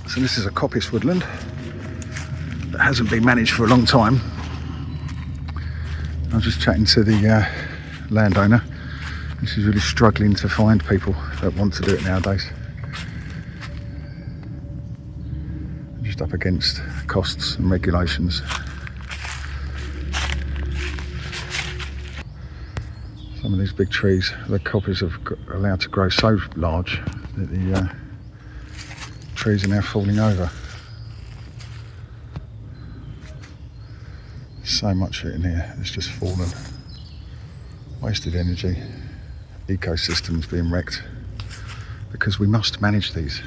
So this is a coppice woodland that hasn't been managed for a long time. I was just chatting to the landowner. She's really struggling to find people that want to do it nowadays. Just up against costs and regulations. Some of these big trees, the coppice have allowed to grow so large that the trees are now falling over. So much of it in here has just fallen. Wasted energy, ecosystems being wrecked, because we must manage these.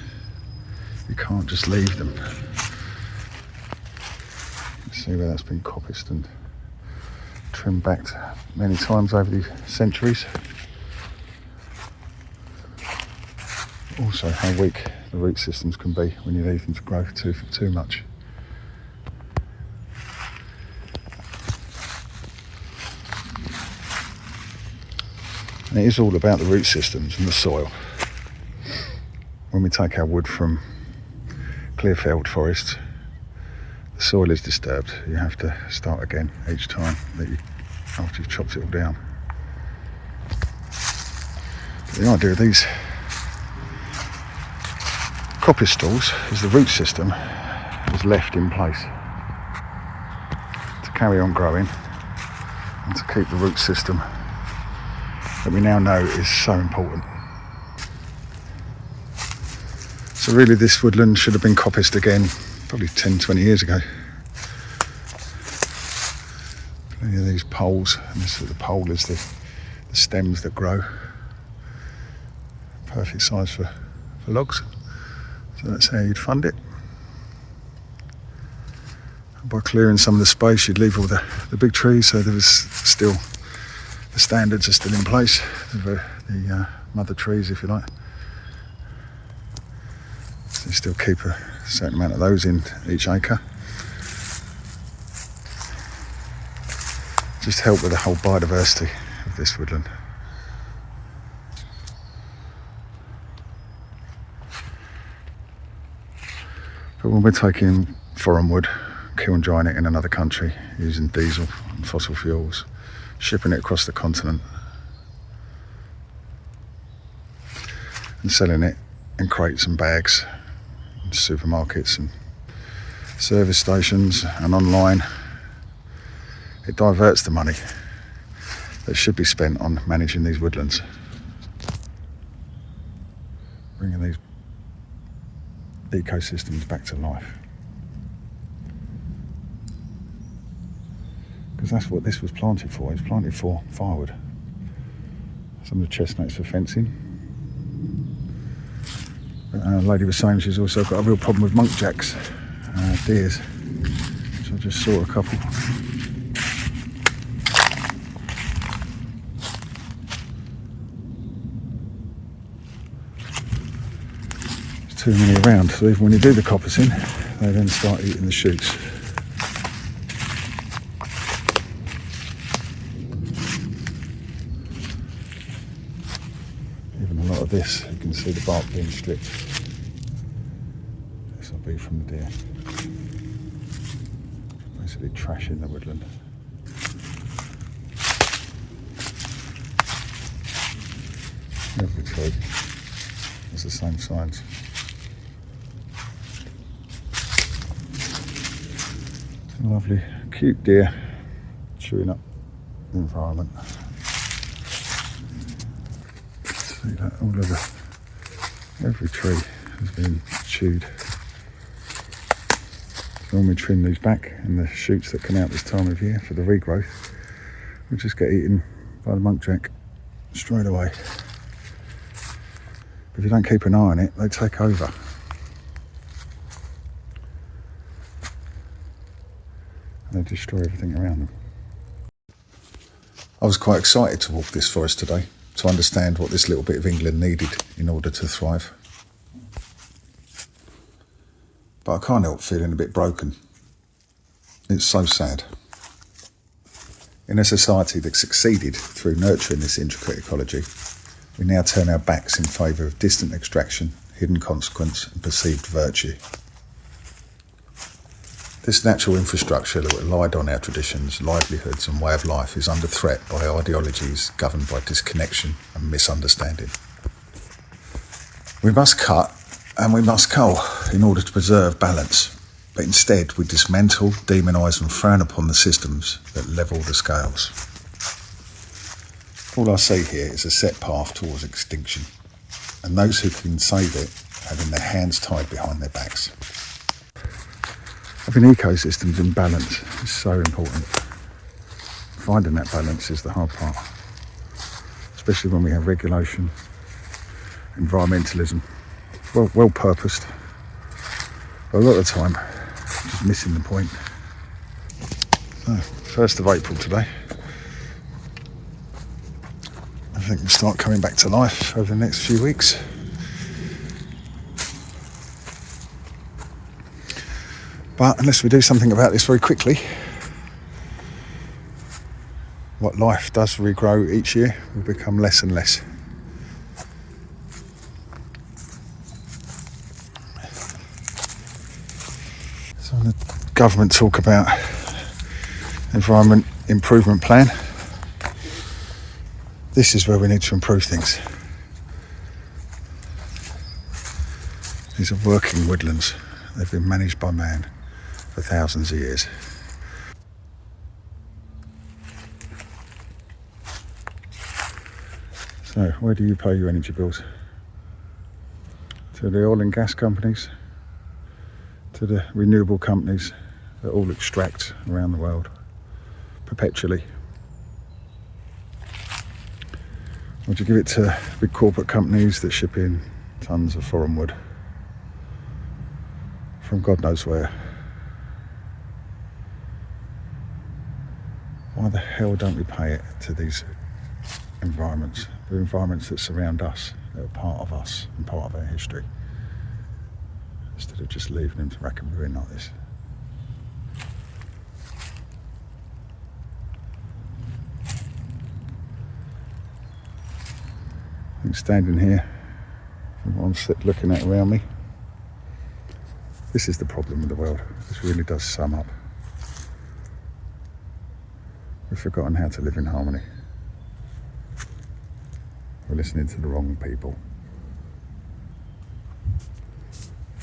You can't just leave them. See where that's been coppiced and trimmed back many times over the centuries. Also how weak the root systems can be when you leave them to grow too much. And it is all about the root systems and the soil. When we take our wood from clear-felled forests, the soil is disturbed. You have to start again each time after you've chopped it all down. But the idea of these coppice stalls is the root system is left in place to carry on growing and to keep the root system that we now know is so important. So really this woodland should have been coppiced again probably 10-20 years ago. Plenty of these poles, and the pole is the stems that grow. Perfect size for logs. So that's how you'd fund it. By clearing some of the space, you'd leave all the big trees, so there was still, the standards are still in place, the mother trees, if you like. So you still keep a certain amount of those in each acre. Just help with the whole biodiversity of this woodland. But when we're taking foreign wood, kiln drying it in another country using diesel and fossil fuels, shipping it across the continent and selling it in crates and bags in supermarkets and service stations and online, it diverts the money that should be spent on managing these woodlands, bringing these ecosystems back to life. Because that's what this was planted for. It's planted for firewood. Some of the chestnuts for fencing. But a lady was saying she's also got a real problem with muntjacs, deers. So I just saw a couple. There's too many around, so even when you do the coppicing, they then start eating the shoots. This, you can see the bark being stripped. This will be from the deer. Basically trashing the woodland. Every tree has the same signs. Lovely, cute deer chewing up the environment. See that all over, every tree has been chewed. So when we trim these back and the shoots that come out this time of year for the regrowth, will just get eaten by the muntjac straight away. But if you don't keep an eye on it, they take over. And they destroy everything around them. I was quite excited to walk this forest today, to understand what this little bit of England needed in order to thrive. But I can't help feeling a bit broken. It's so sad. In a society that succeeded through nurturing this intricate ecology, we now turn our backs in favour of distant extraction, hidden consequence and perceived virtue. This natural infrastructure that relied on our traditions, livelihoods and way of life is under threat by ideologies governed by disconnection and misunderstanding. We must cut and we must cull in order to preserve balance, but instead we dismantle, demonise and frown upon the systems that level the scales. All I see here is a set path towards extinction, and those who can save it having their hands tied behind their backs. Having ecosystems in balance is so important. Finding that balance is the hard part, especially when we have regulation, environmentalism, well purposed, but a lot of the time just missing the point. So, 1st of April today. I think we'll start coming back to life over the next few weeks. But unless we do something about this very quickly, what life does regrow each year will become less and less. So when the government talk about environment improvement plan, this is where we need to improve things. These are working woodlands. They've been managed by man for thousands of years. So, where do you pay your energy bills? To the oil and gas companies, to the renewable companies that all extract around the world perpetually? Or do you give it to big corporate companies that ship in tons of foreign wood from God knows where? Why the hell don't we pay it to these environments, the environments that surround us, that are part of us and part of our history, instead of just leaving them to rack and ruin like this? I'm standing here, from what I'm looking at around me, this is the problem with the world. This really does sum up. We've forgotten how to live in harmony. We're listening to the wrong people.